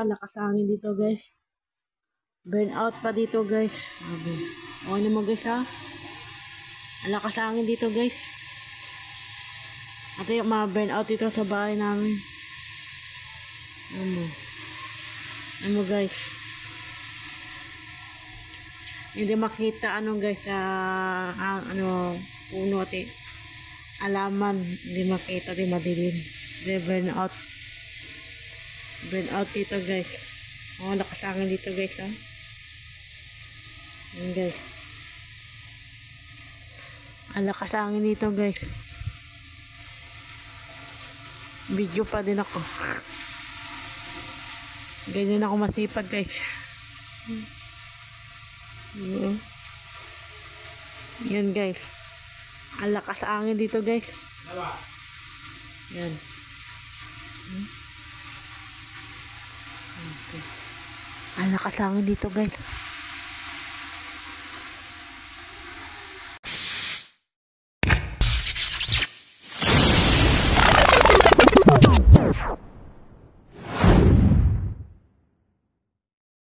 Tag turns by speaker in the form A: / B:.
A: lakas hangin dito guys. Burn out pa dito guys. Sabi. Okay naman guys ha. Ang lakas hangin dito guys. Ito yung mga burn out dito sa bahay namin. Ano guys. Hindi makita ano guys sa ano puno at alaman. Hindi makita, di madilim. Hindi burn out. Burn out dito guys. Oh, lakas hangin dito guys ha. Yan guys. Ang lakas hangin dito guys. Video pa din ako. Ganyan ako masipag guys. Yan guys. Ang lakas hangin dito guys. Yan. Ang lakas hangin dito guys.